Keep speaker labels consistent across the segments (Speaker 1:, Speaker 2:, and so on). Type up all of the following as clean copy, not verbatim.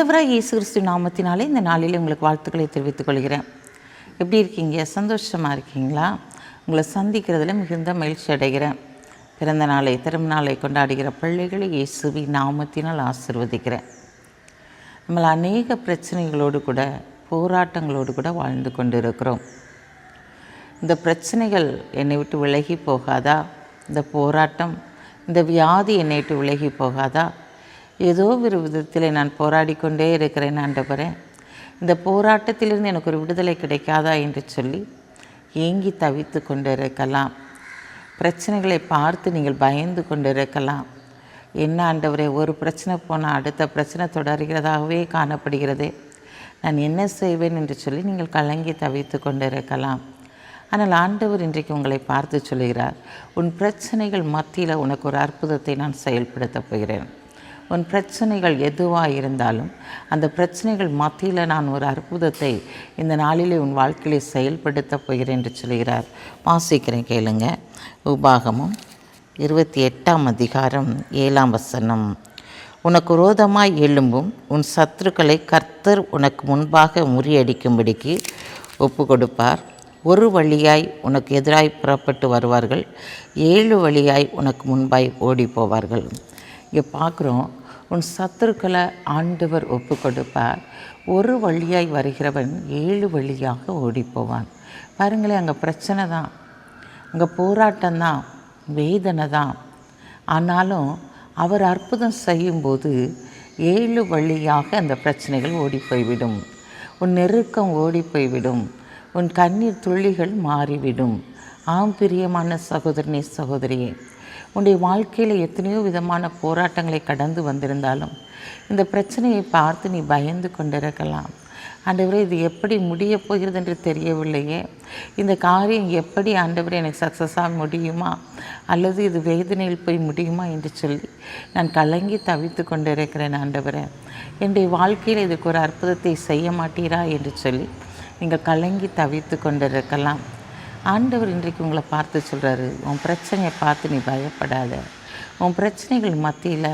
Speaker 1: ஆண்டவராக இயேசு கிறிஸ்து நாமத்தினாலே இந்த நாளில் உங்களுக்கு வாழ்த்துக்களை தெரிவித்துக் கொள்கிறேன். எப்படி இருக்கீங்க? சந்தோஷமாக இருக்கீங்களா? உங்களை சந்திக்கிறதுல மிகுந்த மகிழ்ச்சி அடைகிறேன். பிறந்த நாளை திரும்ப நாளை கொண்டாடுகிற பிள்ளைகளை இயேசுவின் நாமத்தினால் ஆசீர்வதிக்கிறேன். நம்மளை அநேக பிரச்சனைகளோடு கூட போராட்டங்களோடு கூட வாழ்ந்து கொண்டு இருக்கிறோம். இந்த பிரச்சனைகள் என்னை விட்டு விலகி போகாதா? இந்த போராட்டம், இந்த வியாதி என்னை விட்டு விலகி போகாதா? ஏதோ ஒரு விதத்தில் நான் போராடி கொண்டே இருக்கிறேன் ஆண்டவரே, இந்த போராட்டத்திலிருந்து எனக்கு ஒரு விடுதலை கிடைக்காதா என்று சொல்லி ஏங்கி தவித்து கொண்டு இருக்கலாம். பிரச்சனைகளை பார்த்து நீங்கள் பயந்து கொண்டு இருக்கலாம். என்ன ஆண்டவரே, ஒரு பிரச்சனை போனால் அடுத்த பிரச்சனை தொடர்கிறதாகவே காணப்படுகிறதே, நான் என்ன செய்வேன் என்று சொல்லி நீங்கள் கலங்கி தவித்து கொண்டு இருக்கலாம். ஆனால் ஆண்டவர் இன்றைக்கு உங்களை பார்த்து சொல்கிறார், உன் பிரச்சனைகள் மத்தியில் உனக்கு ஒரு அற்புதத்தை நான் செயல்படுத்தப் போகிறேன். உன் பிரச்சனைகள் எதுவாக இருந்தாலும் அந்த பிரச்சனைகள் மத்தியில் நான் ஒரு அற்புதத்தை இந்த நாளிலே உன் வாழ்க்கையிலே செயல்படுத்தப் போகிறேன் என்று சொல்கிறார். வாசிக்கிறேன், கேளுங்க. உபாகமம் 28ஆம் அதிகாரம் 7ஆம் வசனம். உனக்கு விரோதமாய் எழும்பும் உன் சத்துருக்களை கர்த்தர் உனக்கு முன்பாக முறியடிக்கும்படிக்கு ஒப்பு கொடுப்பார். ஒரு வழியாய் உனக்கு எதிராய் புறப்பட்டு வருவார்கள், 7 வழியாய் உனக்கு முன்பாய் ஓடி போவார்கள். இங்கே பார்க்குறோம், உன் சத்துருக்களை ஆண்டவர் ஒப்பு கொடுப்பார். ஒரு வழியாய் வருகிறவன் 7 வழியாக ஓடிப்போவான். பாருங்களேன், அங்கே பிரச்சனை தான், அங்கே போராட்டம் தான், வேதனை தான். ஆனாலும் அவர் அற்புதம் செய்யும்போது 7 வழியாக அந்த பிரச்சனைகள் ஓடி போய்விடும். உன் நெருக்கம் ஓடி போய்விடும். உன் கண்ணீர் துளிகள் மாறிவிடும். ஆம் பிரியமான சகோதரனே, சகோதரியே, உன்னுடைய வாழ்க்கையில் எத்தனையோ விதமான போராட்டங்களை கடந்து வந்திருந்தாலும் இந்த பிரச்சனையை பார்த்து நீ பயந்து கொண்டிருக்கலாம். ஆண்டவரே, இது எப்படி முடிய போகிறது என்று தெரியவில்லையே, இந்த காரியம் எப்படி ஆண்டவரே எனக்கு சக்ஸஸாக முடியுமா, அல்லது இது வேதனையில் போய் முடியுமா என்று சொல்லி நான் கலங்கி தவித்து கொண்டிருக்கிறேன். ஆண்டவரே, என்னுடைய வாழ்க்கையில் இதுக்கு ஒரு அற்புதத்தை செய்ய மாட்டீரா என்று சொல்லி நீங்கள் கலங்கி தவித்து கொண்டிருக்கலாம். ஆண்டவர் இன்றைக்கு உங்களை பார்த்து சொல்கிறாரு, உன் பிரச்சனையை பார்த்து நீ பயப்படாத, உன் பிரச்சனைகள் மத்தியில்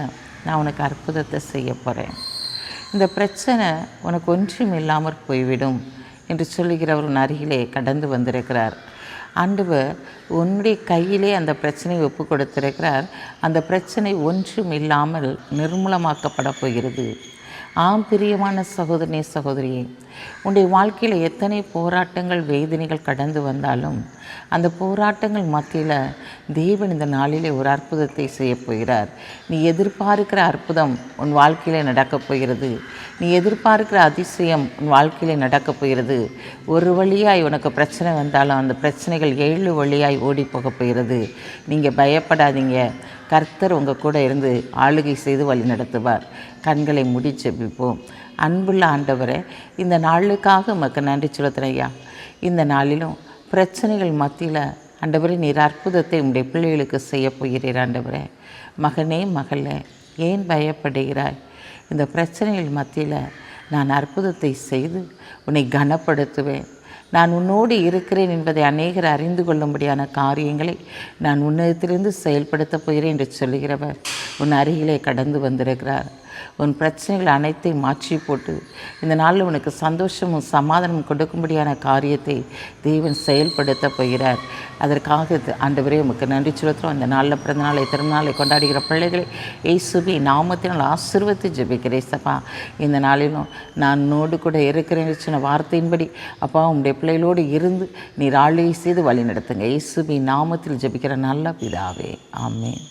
Speaker 1: நான் உனக்கு அற்புதத்தை செய்ய போகிறேன். இந்த பிரச்சனை உனக்கு ஒன்றும் இல்லாமற் போய்விடும் என்று சொல்லுகிறவர் உன் அருகிலே கடந்து வந்திருக்கிறார். ஆண்டவர் உன்னுடைய கையிலே அந்த பிரச்சனையை ஒப்பு கொடுத்திருக்கிறார். அந்த பிரச்சனை ஒன்றும் இல்லாமல் நிர்மூலமாக்கப்பட போகிறது. ஆம் பிரியமான சகோதரனே, சகோதரியே, உன்னுடைய வாழ்க்கையில் எத்தனை போராட்டங்கள் வேதனைகள் கடந்து வந்தாலும் அந்த போராட்டங்கள் மத்தியில் தேவன் இந்த நாளிலே ஒரு அற்புதத்தை செய்ய போகிறார். நீ எதிர்பார்க்கிற அற்புதம் உன் வாழ்க்கையில் நடக்கப் போகிறது. நீ எதிர்பார்க்கிற அதிசயம் உன் வாழ்க்கையில் நடக்கப் போகிறது. ஒரு வழியாய் உனக்கு பிரச்சனை வந்தாலும் அந்த பிரச்சனைகள் 7 வழியாய் ஓடி போக போகிறது. நீங்கள் பயப்படாதீங்க. கர்த்தர் உங்கள் கூட இருந்து ஆளுகை செய்து வழி நடத்துவார். கண்களை மூடி ஜெபிப்போம். அன்புள்ள ஆண்டவரே, இந்த நாளுக்காக உமக்கு நன்றி செலுத்துகிறேன் ஐயா. இந்த நாளிலும் பிரச்சனைகள் மத்தியில் ஆண்டவரே நீர் அற்புதத்தை உங்களுடைய பிள்ளைகளுக்கு செய்ய போகிறீர். ஆண்டவரே, மகனே, மகளே, ஏன் பயப்படுகிறாய்? இந்த பிரச்சனைகள் மத்தியில் நான் அற்புதத்தை செய்து உன்னை கனப்படுத்துவேன். நான் உன்னோடு இருக்கிறேன் என்பதை அநேகர் அறிந்து கொள்ளும்படியான காரியங்களை நான் உன்னதத்திலிருந்து செயல்படுத்தப் போகிறேன் என்று சொல்லுகிறவர் உன் அருகிலே கடந்து வந்திருக்கிறார். உன் பிரச்சனைகள் அனைத்தையும் மாற்றி போட்டு இந்த நாளில் உனக்கு சந்தோஷமும் சமாதானமும் கொடுக்கும்படியான காரியத்தை தேவன் செயல்படுத்தப் போகிறார். அதற்காக ஆண்டவரே உமக்கு நன்றி செலுத்துகிறோம். அந்த நாளில் பிறந்த நாளை திருநாளை கொண்டாடுகிற பிள்ளைகளை இயேசுவின் நாமத்தினால் ஆசீர்வதித்து ஜெபிக்கிறேன். சப்பா, இந்த நாளிலும் நான் உன்னோடு கூட இருக்கிறேன்னு சொன்ன வார்த்தையின்படி அப்பா உங்களுடைய பிள்ளைகளோடு இருந்து நீர் ஆளுகை செய்து வழி நடத்துங்க. இயேசுவின் நாமத்தில் ஜெபிக்கிற நல்ல பிதாவே, ஆமென்.